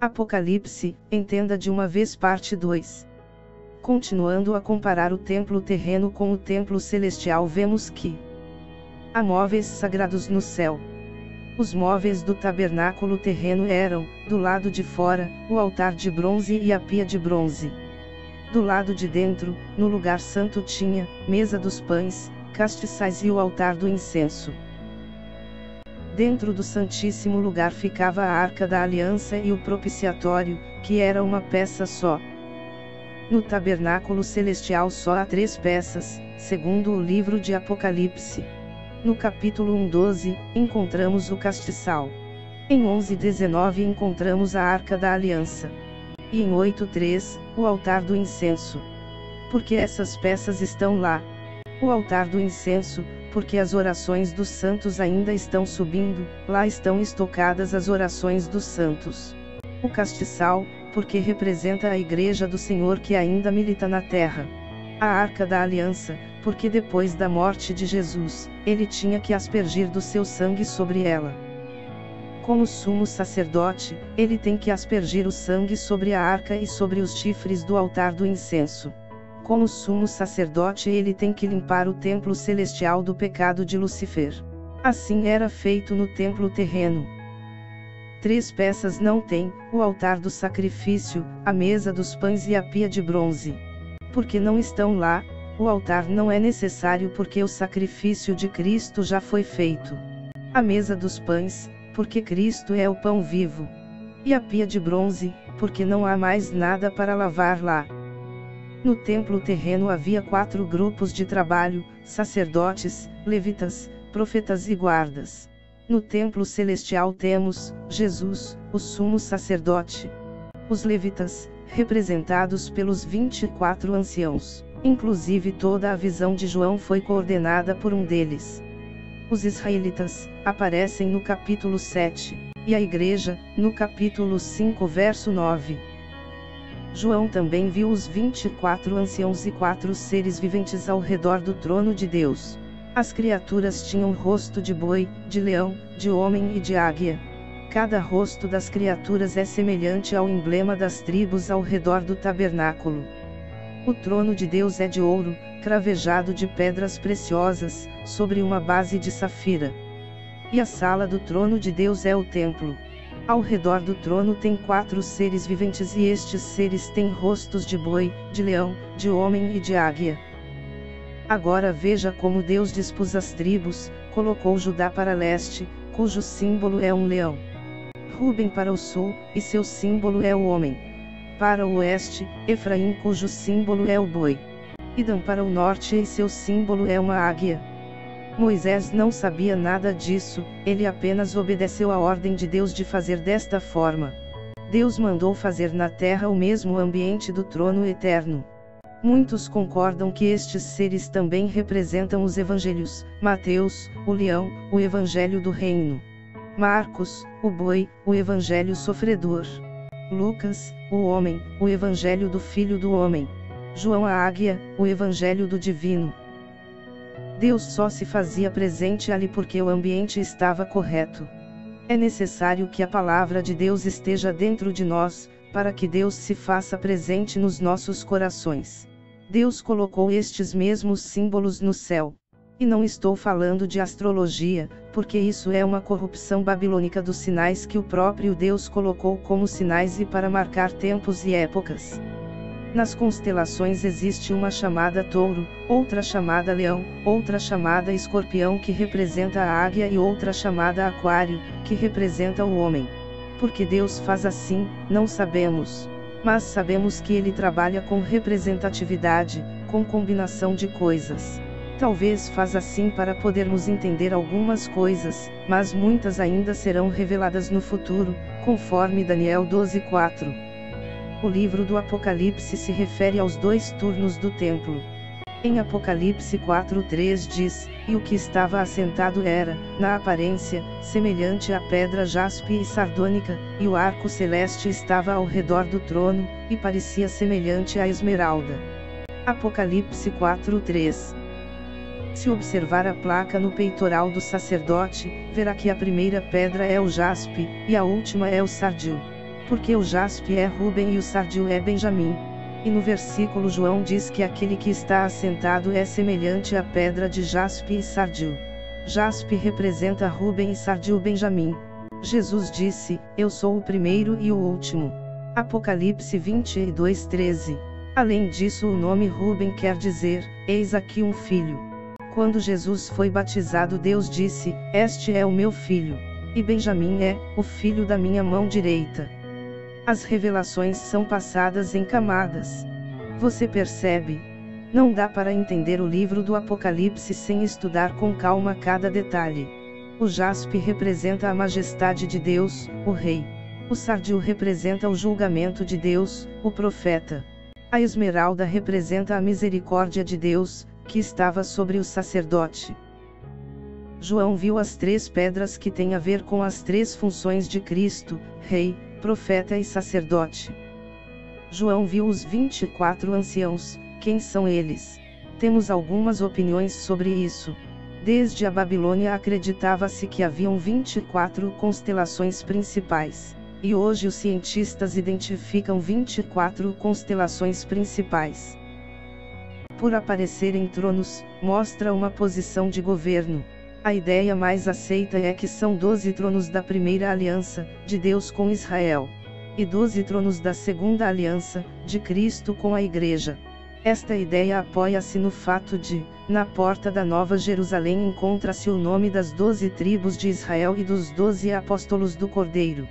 Apocalipse, entenda de uma vez parte 2. Continuando a comparar o templo terreno com o templo celestial, vemos que há móveis sagrados no céu. Os móveis do tabernáculo terreno eram, do lado de fora, o altar de bronze e a pia de bronze. Do lado de dentro, no lugar santo tinha, mesa dos pães, castiçais e o altar do incenso. Dentro do Santíssimo Lugar ficava a Arca da Aliança e o propiciatório, que era uma peça só. No tabernáculo celestial só há 3 peças, segundo o livro de Apocalipse. No capítulo 1:12, encontramos o castiçal. Em 11:19 encontramos a Arca da Aliança. E em 8:3, o altar do incenso. Por que essas peças estão lá? O altar do incenso, porque as orações dos santos ainda estão subindo, lá estão estocadas as orações dos santos. O castiçal, porque representa a Igreja do Senhor que ainda milita na terra. A Arca da Aliança, porque depois da morte de Jesus, ele tinha que aspergir do seu sangue sobre ela. Como sumo sacerdote, ele tem que aspergir o sangue sobre a arca e sobre os chifres do altar do incenso. Como sumo sacerdote, ele tem que limpar o templo celestial do pecado de Lúcifer. Assim era feito no templo terreno. 3 peças não tem, o altar do sacrifício, a mesa dos pães e a pia de bronze. Porque não estão lá, o altar não é necessário porque o sacrifício de Cristo já foi feito. A mesa dos pães, porque Cristo é o pão vivo. E a pia de bronze, porque não há mais nada para lavar lá. No templo terreno havia 4 grupos de trabalho: sacerdotes, levitas, profetas e guardas. No templo celestial temos Jesus, o sumo sacerdote. Os levitas, representados pelos 24 anciãos, inclusive toda a visão de João foi coordenada por um deles. Os israelitas, aparecem no capítulo 7, e a igreja, no capítulo 5 verso 9. João também viu os 24 anciãos e 4 seres viventes ao redor do trono de Deus. As criaturas tinham rosto de boi, de leão, de homem e de águia. Cada rosto das criaturas é semelhante ao emblema das tribos ao redor do tabernáculo. O trono de Deus é de ouro, cravejado de pedras preciosas, sobre uma base de safira. E a sala do trono de Deus é o templo. Ao redor do trono tem 4 seres viventes e estes seres têm rostos de boi, de leão, de homem e de águia. Agora veja como Deus dispôs as tribos, colocou Judá para leste, cujo símbolo é um leão. Ruben para o sul, e seu símbolo é o homem. Para o oeste, Efraim, cujo símbolo é o boi. E Dan para o norte e seu símbolo é uma águia. Moisés não sabia nada disso, ele apenas obedeceu à ordem de Deus de fazer desta forma. Deus mandou fazer na terra o mesmo ambiente do trono eterno. Muitos concordam que estes seres também representam os evangelhos: Mateus, o leão, o evangelho do reino; Marcos, o boi, o evangelho sofredor; Lucas, o homem, o evangelho do filho do homem; João, a águia, o evangelho do divino. Deus só se fazia presente ali porque o ambiente estava correto. É necessário que a palavra de Deus esteja dentro de nós, para que Deus se faça presente nos nossos corações. Deus colocou estes mesmos símbolos no céu. E não estou falando de astrologia, porque isso é uma corrupção babilônica dos sinais que o próprio Deus colocou como sinais e para marcar tempos e épocas. Nas constelações existe uma chamada touro, outra chamada leão, outra chamada escorpião que representa a águia e outra chamada aquário, que representa o homem. Por que Deus faz assim, não sabemos. Mas sabemos que Ele trabalha com representatividade, com combinação de coisas. Talvez faz assim para podermos entender algumas coisas, mas muitas ainda serão reveladas no futuro, conforme Daniel 12:4. O livro do Apocalipse se refere aos 2 turnos do templo. Em Apocalipse 4:3 diz: "E o que estava assentado era, na aparência, semelhante à pedra jaspe e sardônica, e o arco celeste estava ao redor do trono, e parecia semelhante à esmeralda." Apocalipse 4:3. Se observar a placa no peitoral do sacerdote, verá que a primeira pedra é o jaspe, e a última é o sardil. Porque o jaspe é Ruben e o sardio é Benjamim. E no versículo João diz que aquele que está assentado é semelhante à pedra de jaspe e sardio. Jaspe representa Ruben e sardio Benjamim. Jesus disse: Eu sou o primeiro e o último. Apocalipse 22:13. Além disso, o nome Ruben quer dizer: eis aqui um filho. Quando Jesus foi batizado, Deus disse: este é o meu filho. E Benjamim é o filho da minha mão direita. As revelações são passadas em camadas. Você percebe? Não dá para entender o livro do Apocalipse sem estudar com calma cada detalhe. O jaspe representa a majestade de Deus, o rei. O sardio representa o julgamento de Deus, o profeta. A esmeralda representa a misericórdia de Deus, que estava sobre o sacerdote. João viu as 3 pedras que têm a ver com as 3 funções de Cristo: rei, profeta e sacerdote. João viu os 24 anciãos. Quem são eles? Temos algumas opiniões sobre isso. Desde a Babilônia acreditava-se que haviam 24 constelações principais. E hoje os cientistas identificam 24 constelações principais. Por aparecerem tronos, mostra uma posição de governo. A ideia mais aceita é que são 12 tronos da primeira aliança, de Deus com Israel. E 12 tronos da segunda aliança, de Cristo com a Igreja. Esta ideia apoia-se no fato de, na porta da Nova Jerusalém encontra-se o nome das 12 tribos de Israel e dos 12 apóstolos do Cordeiro.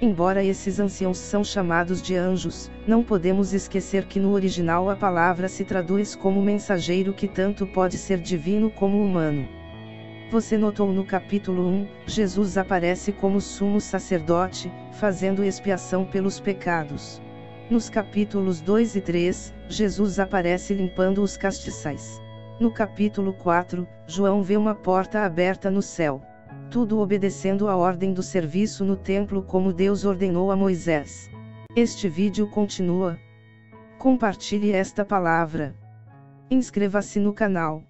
Embora esses anciãos são chamados de anjos, não podemos esquecer que no original a palavra se traduz como mensageiro, que tanto pode ser divino como humano. Você notou no capítulo 1, Jesus aparece como sumo sacerdote, fazendo expiação pelos pecados. Nos capítulos 2 e 3, Jesus aparece limpando os castiçais. No capítulo 4, João vê uma porta aberta no céu. Tudo obedecendo a ordem do serviço no templo como Deus ordenou a Moisés. Este vídeo continua. Compartilhe esta palavra. Inscreva-se no canal.